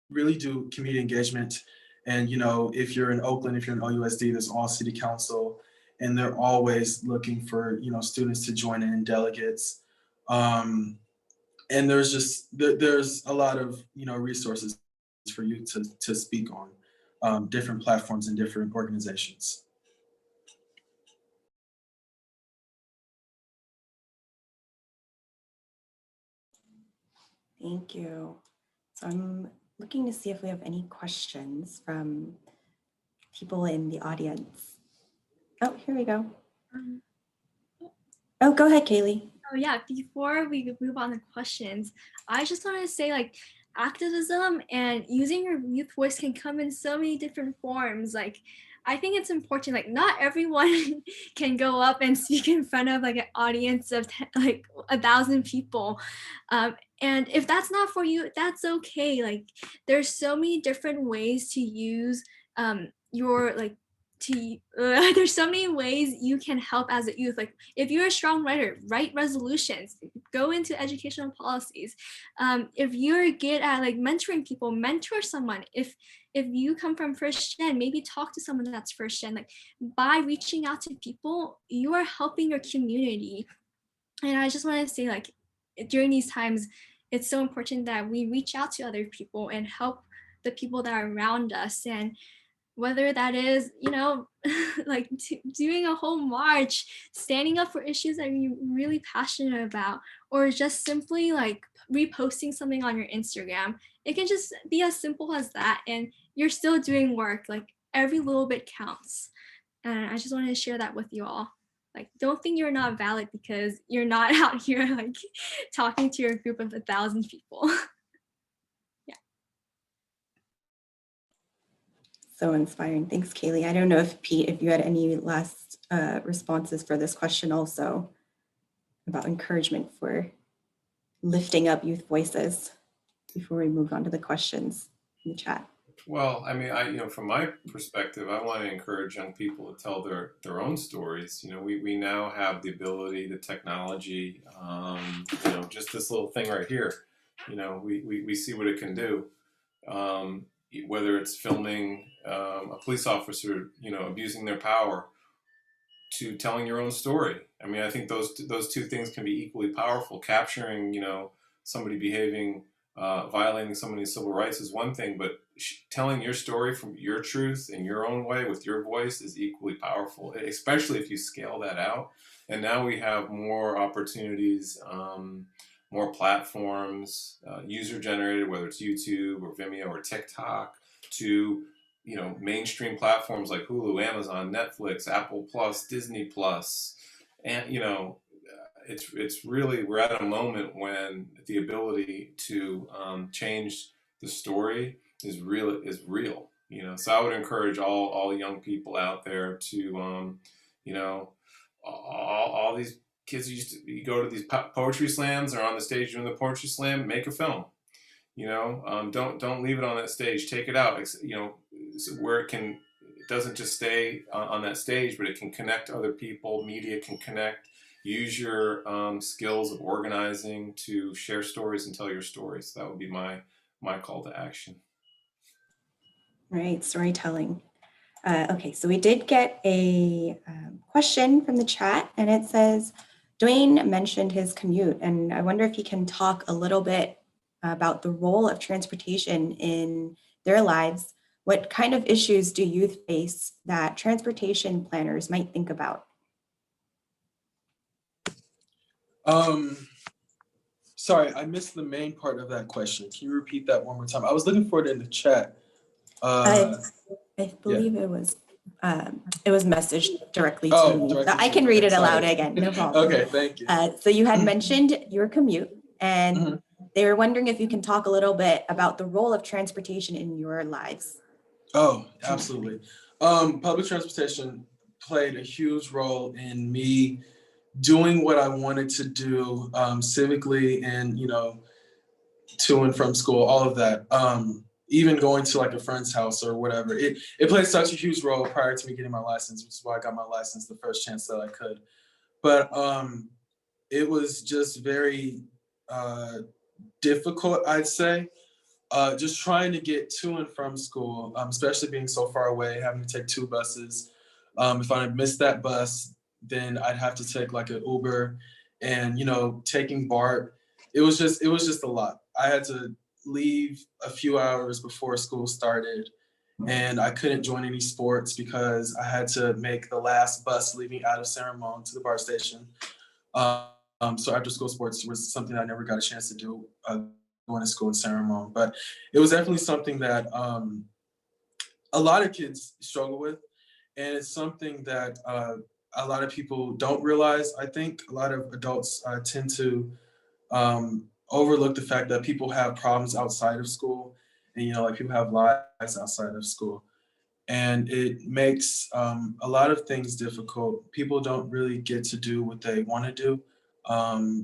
really do community engagement. And, if you're in Oakland, if you're in OUSD, there's all city council, and they're always looking for, students to join in, delegates. And there's a lot of, resources for you to speak on different platforms and different organizations. Thank you. So I'm looking to see if we have any questions from people in the audience. Oh, here we go. Oh, go ahead, Kaylee. Oh yeah, before we move on to questions, I just want to say, like, activism and using your youth voice can come in so many different forms. Like, I think it's important, like, not everyone can go up and speak in front of like an audience of like 1,000 people. And if that's not for you, that's okay. Like, there's so many different ways to use your like there's so many ways you can help as a youth. Like, if you're a strong writer, write resolutions, go into educational policies. If you're good at like mentoring people, mentor someone. If you come from first gen, maybe talk to someone that's first gen. Like, by reaching out to people, you are helping your community. And I just want to say, like, during these times, it's so important that we reach out to other people and help the people that are around us. And whether that is, like doing a whole march, standing up for issues that you're really passionate about, or just simply like reposting something on your Instagram. It can just be as simple as that, and you're still doing work. Like every little bit counts. And I just wanted to share that with you all. Like, don't think you're not valid because you're not out here like talking to your group of 1,000 people. So inspiring. Thanks, Kaylee. I don't know if Pete, if you had any last responses for this question also about encouragement for lifting up youth voices before we move on to the questions in the chat. Well, I mean, from my perspective, I want to encourage young people to tell their own stories. We now have the ability, the technology, just this little thing right here. We see what it can do. Whether it's filming a police officer, abusing their power, to telling your own story. I mean, I think those two things can be equally powerful. Capturing, somebody behaving, violating somebody's civil rights is one thing, but telling your story from your truth in your own way with your voice is equally powerful, especially if you scale that out. And now we have more opportunities, more platforms, user-generated, whether it's YouTube or Vimeo or TikTok, to mainstream platforms like Hulu, Amazon, Netflix, Apple Plus, Disney Plus, and it's really, we're at a moment when the ability to change the story is real. So I would encourage all young people out there to all these kids you go to these poetry slams or on the stage doing the poetry slam, make a film. Don't leave it on that stage. Take it out. Where it doesn't just stay on that stage, but it can connect to other people. Media can connect. Use your skills of organizing to share stories and tell your stories. That would be my call to action. Right, storytelling. Okay, so we did get a question from the chat, and it says, Dwayne mentioned his commute, and I wonder if he can talk a little bit about the role of transportation in their lives. What kind of issues do youth face that transportation planners might think about? Sorry, I missed the main part of that question. Can you repeat that one more time? I was looking for it in the chat. I believe it was messaged directly to me. Directly So I can read it aloud again, no problem. Okay, thank you. So you had mentioned your commute, and they were wondering if you can talk a little bit about the role of transportation in your lives. Oh, absolutely. Public transportation played a huge role in me doing what I wanted to do civically and, to and from school, all of that. Even going to like a friend's house or whatever. It played such a huge role prior to me getting my license, which is why I got my license the first chance that I could. But it was just very difficult, I'd say. Just trying to get to and from school, especially being so far away, having to take 2 buses. If I missed that bus, then I'd have to take like an Uber, and taking BART. It was just a lot. I had to leave a few hours before school started, and I couldn't join any sports because I had to make the last bus leaving out of San Ramon to the BART station. So after school sports was something I never got a chance to do going to school in San Ramon. But it was definitely something that a lot of kids struggle with. And it's something that a lot of people don't realize. I think a lot of adults tend to overlook the fact that people have problems outside of school, and like people have lives outside of school, and it makes a lot of things difficult. People don't really get to do what they want to do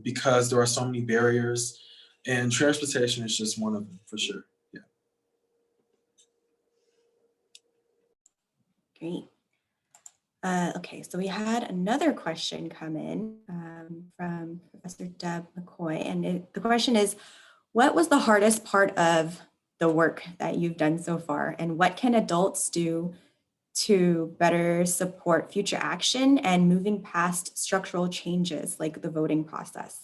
because there are so many barriers, and transportation is just one of them for sure. Yeah. Great. Okay, so we had another question come in from Professor Deb McCoy, and the question is, what was the hardest part of the work that you've done so far, and what can adults do to better support future action and moving past structural changes like the voting process?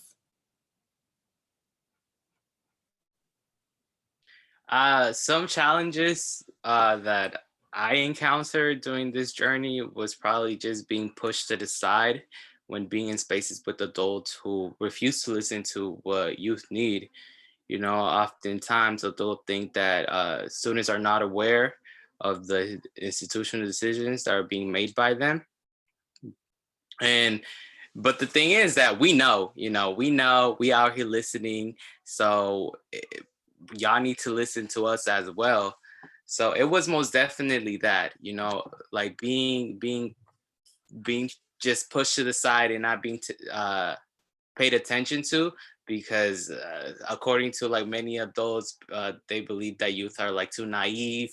Some challenges that I encountered during this journey was probably just being pushed to the side when being in spaces with adults who refuse to listen to what youth need. You know, oftentimes adults think that students are not aware of the institutional decisions that are being made by them. And but the thing is that we know, we out here listening. So y'all need to listen to us as well. So it was most definitely that, like being just pushed to the side and not being paid attention to, because according to like many adults, they believe that youth are like too naive,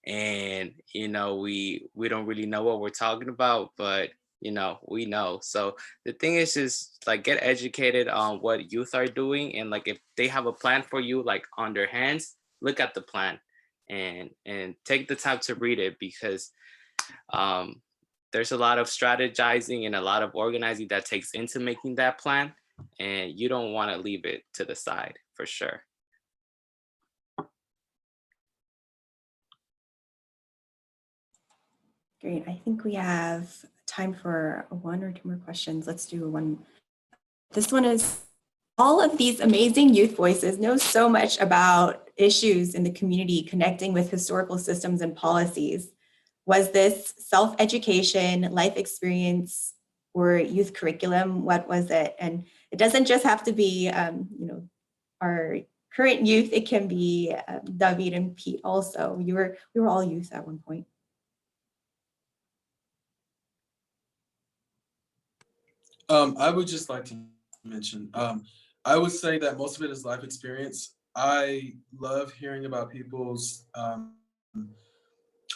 and we don't really know what we're talking about, but we know. So the thing is just like get educated on what youth are doing, and like if they have a plan for you like on their hands, look at the plan and take the time to read it, because um there's a lot of strategizing and a lot of organizing that takes into making that plan, and you don't want to leave it to the side for sure. Great. I think we have time for one or two more questions. Let's do one. This one is, all of these amazing youth voices know so much about issues in the community connecting with historical systems and policies. Was this self-education, life experience, or youth curriculum? What was it? And it doesn't just have to be, our current youth. It can be David and Pete also. We were all youth at one point. I would just like to mention, I would say that most of it is life experience. I love hearing about people's,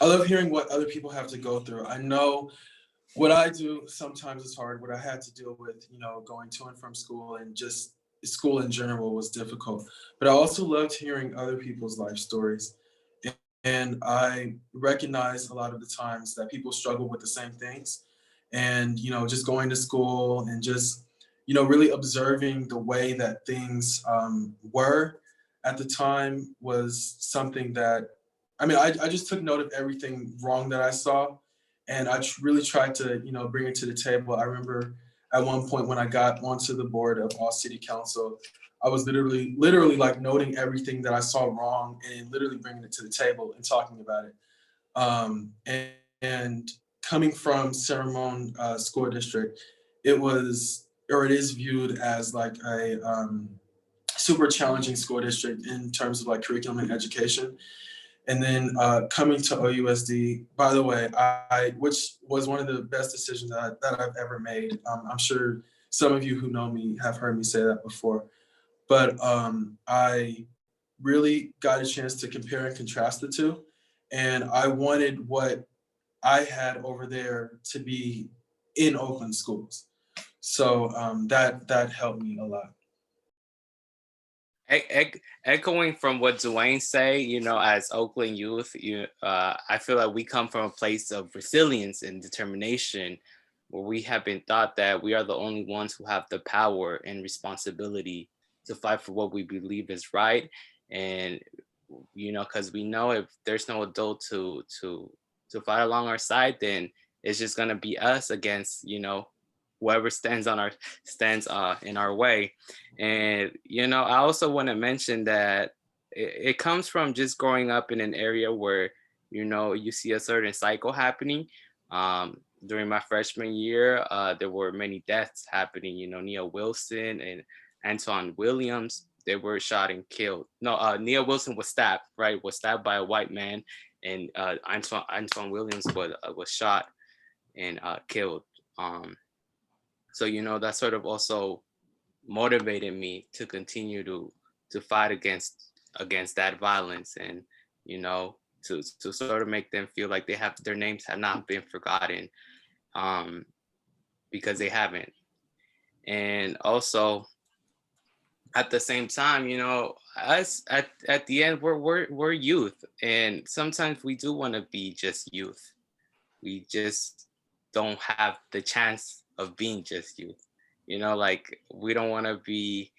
I love hearing what other people have to go through. I know what I do sometimes is hard. What I had to deal with, going to and from school and just school in general was difficult. But I also loved hearing other people's life stories. And I recognize a lot of the times that people struggle with the same things. And, just going to school and just, really observing the way that things were at the time was something that, I just took note of everything wrong that I saw. And I really tried to, bring it to the table. I remember at one point when I got onto the board of all city council, I was literally like noting everything that I saw wrong and literally bringing it to the table and talking about it. And coming from Ceremon School District, it is viewed as like a super challenging school district in terms of like curriculum and education. And then coming to OUSD, by the way, which was one of the best decisions that I've ever made. I'm sure some of you who know me have heard me say that before. But I really got a chance to compare and contrast the two. And I wanted what I had over there to be in Oakland schools. So that helped me a lot. Echoing from what Dwayne say, as Oakland youth, I feel like we come from a place of resilience and determination, where we have been taught that we are the only ones who have the power and responsibility to fight for what we believe is right. And because we know if there's no adult to fight along our side, then it's just gonna be us against whoever stands in our way. And I also want to mention that it comes from just growing up in an area where you see a certain cycle happening. During my freshman year, there were many deaths happening. Nia Wilson and Antoine Williams, they were shot and killed. No, Nia Wilson was stabbed, right? Was stabbed by a white man, and Antoine Williams was shot and killed. So that sort of also motivated me to continue to fight against that violence, and to sort of make them feel like their names have not been forgotten, because they haven't. And also at the same time, us at the end, we're youth, and sometimes we do want to be just youth. We just don't have the chance of being just youth. Like we don't want to be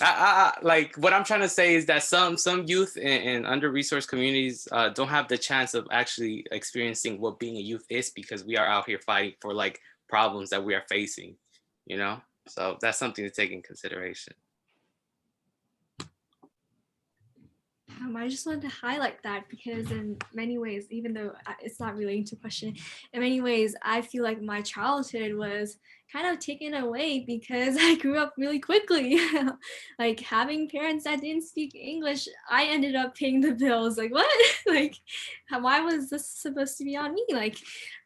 Like what I'm trying to say is that some youth in under-resourced communities don't have the chance of actually experiencing what being a youth is, because we are out here fighting for like problems that we are facing, you know? So that's something to take in consideration. I just wanted to highlight that because in many ways, even though it's not relating to question, in many ways, I feel like my childhood was kind of taken away because I grew up really quickly. Like having parents that didn't speak English, I ended up paying the bills. Like what? Like why was this supposed to be on me? Like,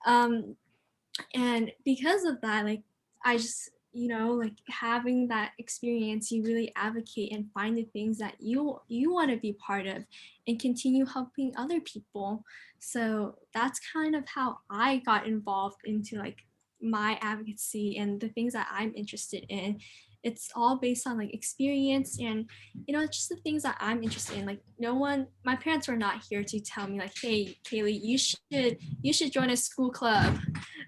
and because of that, like I just, you know, like having that experience, you really advocate and find the things that you want to be part of and continue helping other people. So that's kind of how I got involved into like my advocacy and the things that I'm interested in. It's all based on like experience and, you know, just the things that I'm interested in. Like no one, my parents were not here to tell me like, hey, Kaylee, you should join a school club.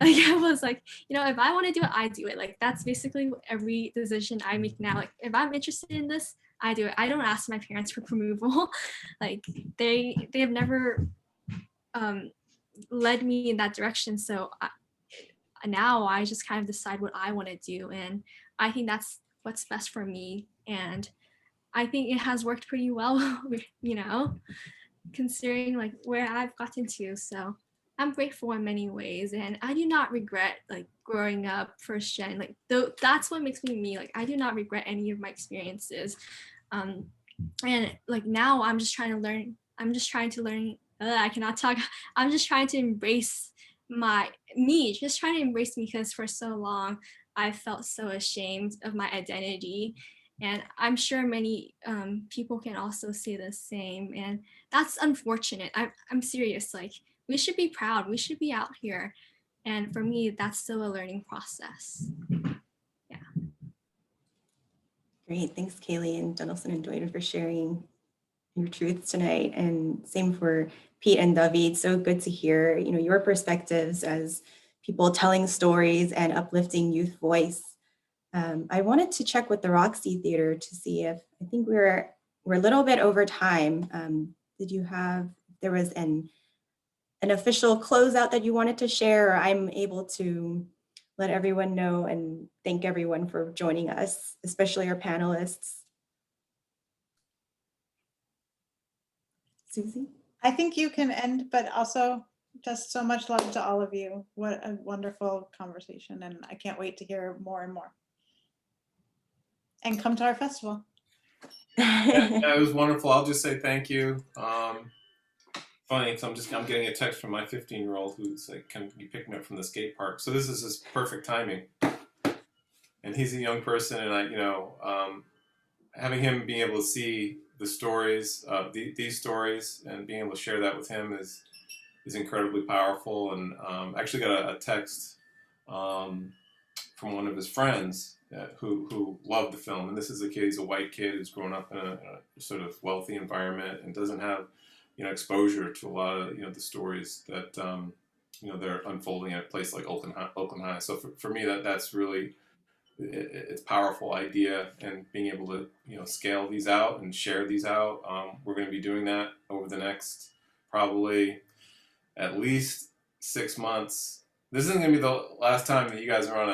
Like I was like, you know, if I want to do it, I do it. Like that's basically every decision I make now. Like if I'm interested in this, I do it. I don't ask my parents for approval. Like they have never led me in that direction. So now I just kind of decide what I want to do, and I think that's what's best for me. And I think it has worked pretty well, you know, considering like where I've gotten to. So I'm grateful in many ways, and I do not regret like growing up first gen. Like that's what makes me me. Like I do not regret any of my experiences. And like now I'm just trying to learn. I cannot talk. I'm just trying to embrace just trying to embrace me, because for so long I felt so ashamed of my identity. And I'm sure many people can also say the same. And that's unfortunate. I'm serious. Like we should be proud. We should be out here. And for me, that's still a learning process. Yeah. Great. Thanks, Kaylee and Donaldson and Dwayne for sharing your truths tonight. And same for Pete and David. So good to hear, you know, your perspectives as people telling stories and uplifting youth voice. I wanted to check with the Roxie Theater to see if, I think we're a little bit over time. There was an official closeout that you wanted to share, or I'm able to let everyone know and thank everyone for joining us, especially our panelists. Susie? I think you can end, but also just so much love to all of you. What a wonderful conversation, and I can't wait to hear more and more. And come to our festival. Yeah, it was wonderful. I'll just say thank you. Funny, so I'm getting a text from my 15-year-old who's like, "Can you pick me up from the skate park?" So this is just perfect timing. And he's a young person, and having him being able to see the stories, these stories, and being able to share that with him is incredibly powerful. And I actually got a text from one of his friends who loved the film. And this is a kid, he's a white kid who's grown up in a sort of wealthy environment and doesn't have, exposure to a lot of, the stories that, they're unfolding at a place like Oakland High. So for me, that's really, it's a powerful idea, and being able to, scale these out and share these out. We're going to be doing that over the next probably at least 6 months. This isn't going to be the last time that you guys are on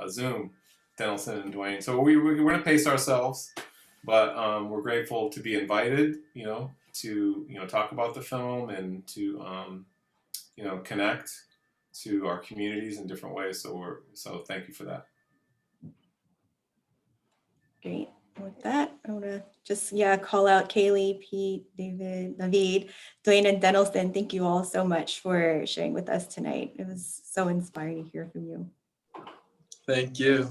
a Zoom, Denelson and Dwayne. So we're going to pace ourselves, but we're grateful to be invited, to talk about the film and to connect to our communities in different ways. So thank you for that. Great. With that, I want to just call out Kaylee, Pete, David, Dwayne, and Denelson. Thank you all so much for sharing with us tonight. It was so inspiring to hear from you. Thank you.